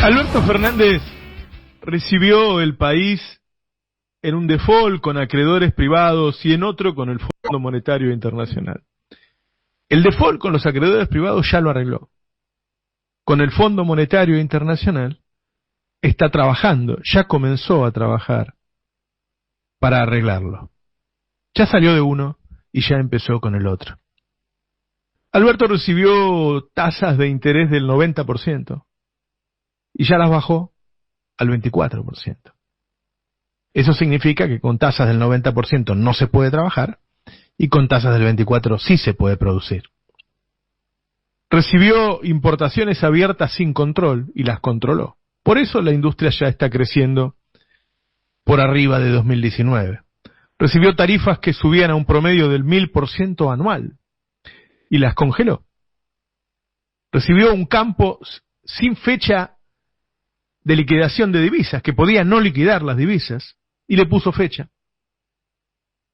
Alberto Fernández recibió el país en un default con acreedores privados y en otro con el Fondo Monetario Internacional. El default con los acreedores privados ya lo arregló. Con el Fondo Monetario Internacional está trabajando, ya comenzó a trabajar para arreglarlo. Ya salió de uno y ya empezó con el otro. Alberto recibió tasas de interés del 90%. Y ya las bajó al 24%. Eso significa que con tasas del 90% no se puede trabajar y con tasas del 24% sí se puede producir. Recibió importaciones abiertas sin control y las controló. Por eso la industria ya está creciendo por arriba de 2019. Recibió tarifas que subían a un promedio del 1000% anual y las congeló. Recibió un campo sin fecha de liquidación de divisas, que podía no liquidar las divisas, y le puso fecha.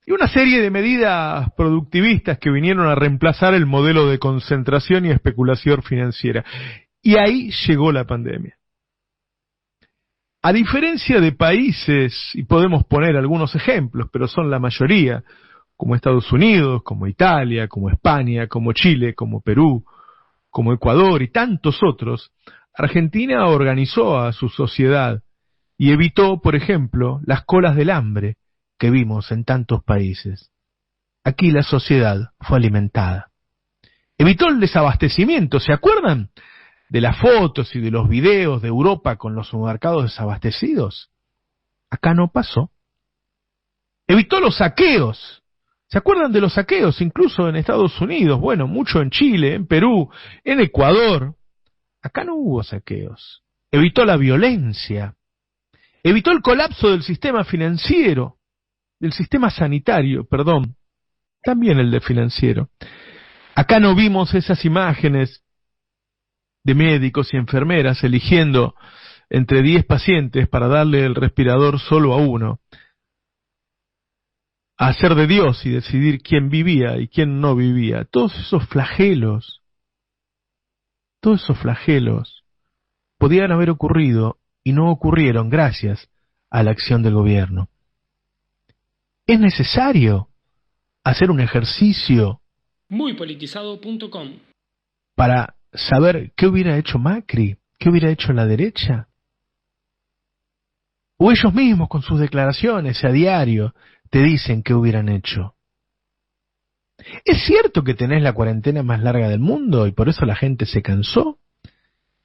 Y una serie de medidas productivistas que vinieron a reemplazar el modelo de concentración y especulación financiera. Y ahí llegó la pandemia. A diferencia de países, y podemos poner algunos ejemplos, pero son la mayoría, como Estados Unidos, como Italia, como España, como Chile, como Perú, como Ecuador y tantos otros, Argentina organizó a su sociedad y evitó, por ejemplo, las colas del hambre que vimos en tantos países. Aquí la sociedad fue alimentada. Evitó el desabastecimiento, ¿se acuerdan de las fotos y de los videos de Europa con los supermercados desabastecidos? Acá no pasó. Evitó los saqueos. ¿Se acuerdan de los saqueos? Incluso en Estados Unidos, bueno, mucho en Chile, en Perú, en Ecuador. Acá no hubo saqueos. Evitó la violencia. Evitó el colapso del sistema financiero, del sistema sanitario, perdón, también el de financiero. Acá no vimos esas imágenes de médicos y enfermeras eligiendo entre 10 pacientes para darle el respirador solo a uno, a hacer de Dios y decidir quién vivía y quién no vivía. Todos esos flagelos podían haber ocurrido y no ocurrieron gracias a la acción del gobierno. Es necesario hacer un ejercicio muypolitizado.com para saber qué hubiera hecho Macri, qué hubiera hecho la derecha. O ellos mismos con sus declaraciones a diario te dicen qué hubieran hecho. ¿Es cierto que tenés la cuarentena más larga del mundo y por eso la gente se cansó?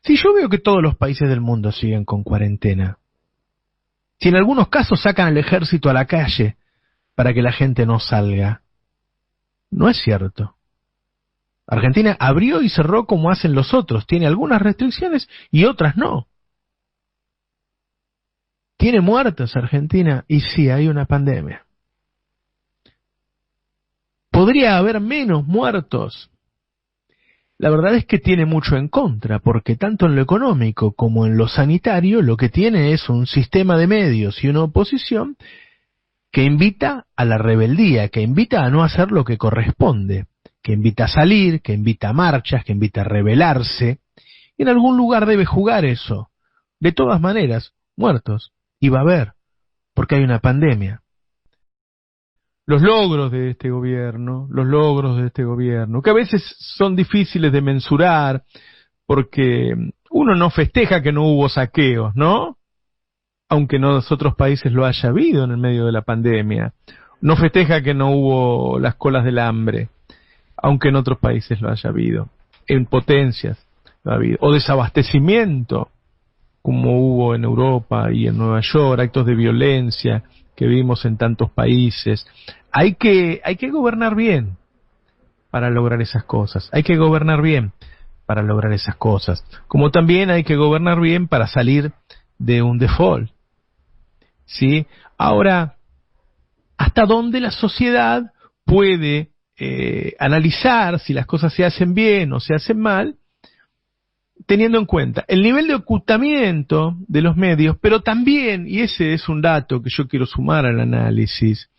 Si yo veo que todos los países del mundo siguen con cuarentena. Si en algunos casos sacan al ejército a la calle para que la gente no salga. No es cierto. Argentina abrió y cerró como hacen los otros. Tiene algunas restricciones y otras no. ¿Tiene muertos Argentina? Y sí, hay una pandemia. ¿Podría haber menos muertos? La verdad es que tiene mucho en contra, porque tanto en lo económico como en lo sanitario lo que tiene es un sistema de medios y una oposición que invita a la rebeldía, que invita a no hacer lo que corresponde, que invita a salir, que invita a marchas, que invita a rebelarse. Y en algún lugar debe jugar eso. De todas maneras, muertos, y va a haber, porque hay una pandemia. Los logros de este gobierno, que a veces son difíciles de mensurar, porque uno no festeja que no hubo saqueos, ¿no? Aunque en otros países lo haya habido en el medio de la pandemia. No festeja que no hubo las colas del hambre, aunque en otros países lo haya habido. En potencias lo ha habido. O desabastecimiento, como hubo en Europa y en Nueva York, actos de violencia que vimos en tantos países. Hay que gobernar bien para lograr esas cosas. Hay que gobernar bien para lograr esas cosas. Como también hay que gobernar bien para salir de un default. ¿Sí? Ahora, ¿hasta dónde la sociedad puede analizar si las cosas se hacen bien o se hacen mal? Teniendo en cuenta el nivel de ocultamiento de los medios, pero también, y ese es un dato que yo quiero sumar al análisis,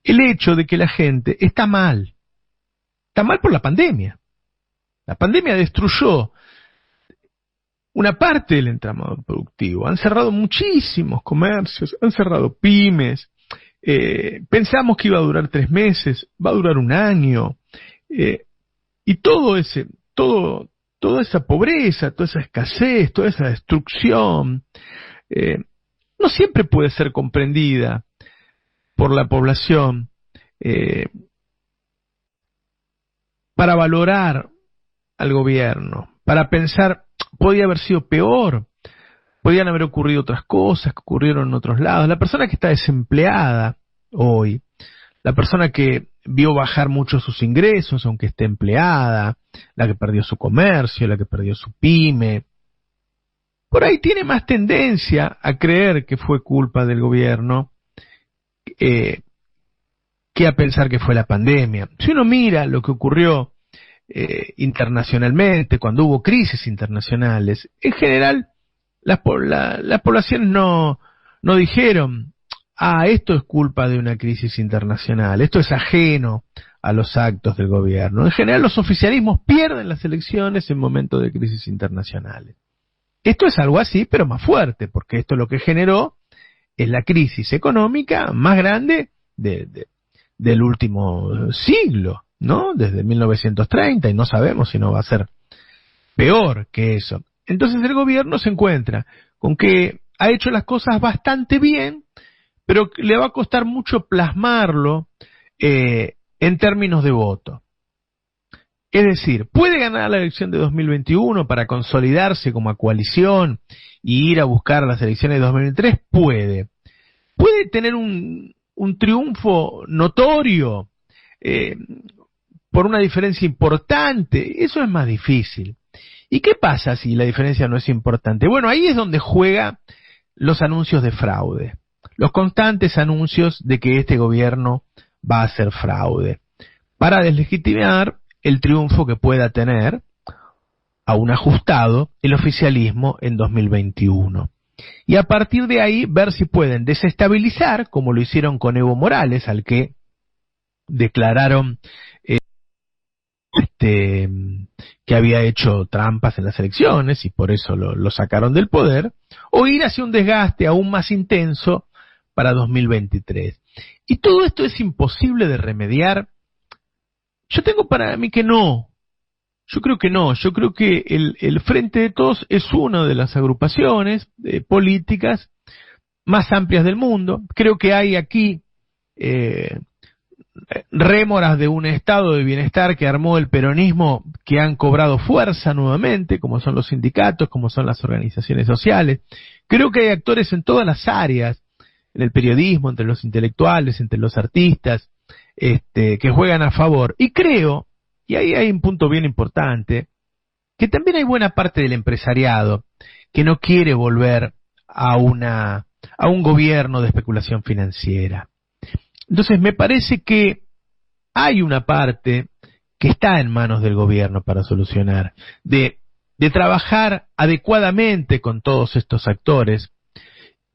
el hecho de que la gente está mal por la pandemia. La pandemia destruyó una parte del entramado productivo. Han cerrado muchísimos comercios, han cerrado pymes. Pensamos que iba a durar 3 meses, va a durar 1 año. Y toda esa pobreza, toda esa escasez, toda esa destrucción, no siempre puede ser comprendida por la población para valorar al gobierno, para pensar, podía haber sido peor, podían haber ocurrido otras cosas que ocurrieron en otros lados. La persona que está desempleada hoy, la persona que vio bajar mucho sus ingresos, aunque esté empleada, la que perdió su comercio, la que perdió su pyme, por ahí tiene más tendencia a creer que fue culpa del gobierno que a pensar que fue la pandemia. Si uno mira lo que ocurrió internacionalmente, cuando hubo crisis internacionales, en general las poblaciones no dijeron, esto es culpa de una crisis internacional, esto es ajeno a los actos del gobierno. En general los oficialismos pierden las elecciones en momentos de crisis internacionales. Esto es algo así, pero más fuerte, porque esto lo que generó es la crisis económica más grande del último siglo, ¿no? Desde 1930, y no sabemos si no va a ser peor que eso. Entonces el gobierno se encuentra con que ha hecho las cosas bastante bien, pero le va a costar mucho plasmarlo en términos de voto. Es decir, puede ganar la elección de 2021 para consolidarse como coalición y ir a buscar las elecciones de 2023, puede tener un triunfo notorio por una diferencia importante. Eso es más difícil. ¿Y qué pasa si la diferencia no es importante? Bueno, ahí es donde juega los anuncios de fraude, los constantes anuncios de que este gobierno va a hacer fraude, para deslegitimar el triunfo que pueda tener, aún ajustado, el oficialismo en 2021. Y a partir de ahí ver si pueden desestabilizar, como lo hicieron con Evo Morales, al que declararon que había hecho trampas en las elecciones y por eso lo sacaron del poder, o ir hacia un desgaste aún más intenso para 2023. Y todo esto es imposible de remediar. Yo tengo para mí que no. Yo creo que no. Yo creo que el Frente de Todos es una de las agrupaciones políticas más amplias del mundo. Creo que hay aquí rémoras de un estado de bienestar que armó el peronismo, que han cobrado fuerza nuevamente, como son los sindicatos, como son las organizaciones sociales. Creo que hay actores en todas las áreas, en el periodismo, entre los intelectuales, entre los artistas, que juegan a favor. Y creo, y ahí hay un punto bien importante, que también hay buena parte del empresariado que no quiere volver a un gobierno de especulación financiera. Entonces me parece que hay una parte que está en manos del gobierno para solucionar, de trabajar adecuadamente con todos estos actores,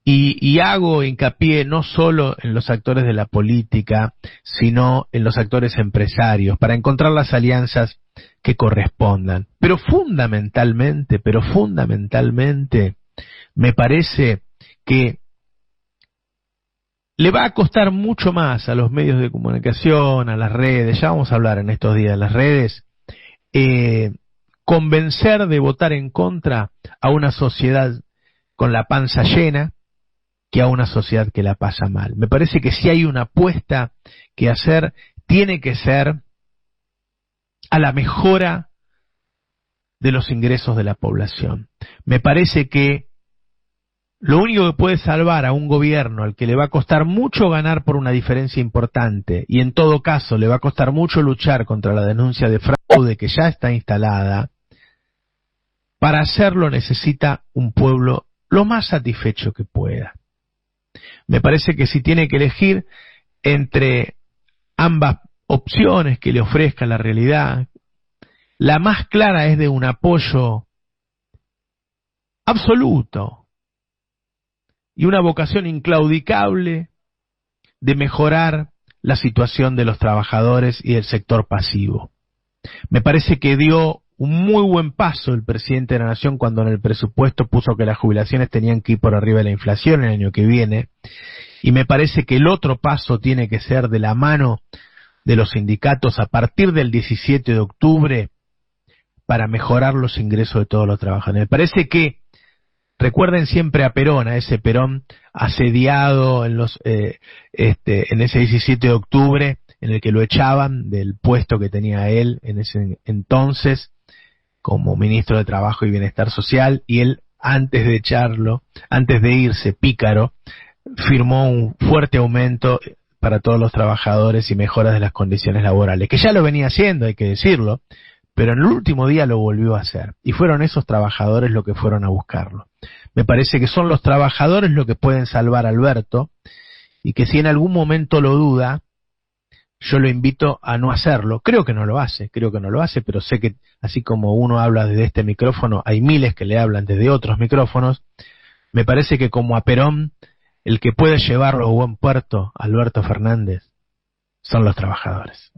y hago hincapié no solo en los actores de la política, sino en los actores empresarios, para encontrar las alianzas que correspondan. Pero fundamentalmente, me parece que le va a costar mucho más a los medios de comunicación, a las redes, ya vamos a hablar en estos días de las redes, convencer de votar en contra a una sociedad con la panza llena que a una sociedad que la pasa mal. Me parece que si hay una apuesta que hacer, tiene que ser a la mejora de los ingresos de la población. Me parece que lo único que puede salvar a un gobierno al que le va a costar mucho ganar por una diferencia importante, y en todo caso le va a costar mucho luchar contra la denuncia de fraude que ya está instalada, para hacerlo necesita un pueblo lo más satisfecho que pueda. Me parece que si tiene que elegir entre ambas opciones que le ofrezca la realidad, la más clara es de un apoyo absoluto y una vocación inclaudicable de mejorar la situación de los trabajadores y del sector pasivo. Me parece que dio un muy buen paso el presidente de la Nación cuando en el presupuesto puso que las jubilaciones tenían que ir por arriba de la inflación el año que viene, y me parece que el otro paso tiene que ser de la mano de los sindicatos a partir del 17 de octubre para mejorar los ingresos de todos los trabajadores. Me parece que recuerden siempre a Perón, a ese Perón asediado en en ese 17 de octubre, en el que lo echaban del puesto que tenía él en ese entonces como ministro de Trabajo y Bienestar Social, y él, antes de echarlo, antes de irse, pícaro, firmó un fuerte aumento para todos los trabajadores y mejoras de las condiciones laborales, que ya lo venía haciendo, hay que decirlo, pero en el último día lo volvió a hacer, y fueron esos trabajadores los que fueron a buscarlo. Me parece que son los trabajadores los que pueden salvar a Alberto, y que si en algún momento lo duda, yo lo invito a no hacerlo. Creo que no lo hace, pero sé que así como uno habla desde este micrófono, hay miles que le hablan desde otros micrófonos. Me parece que como a Perón, el que puede llevarlo a buen puerto, Alberto Fernández, son los trabajadores.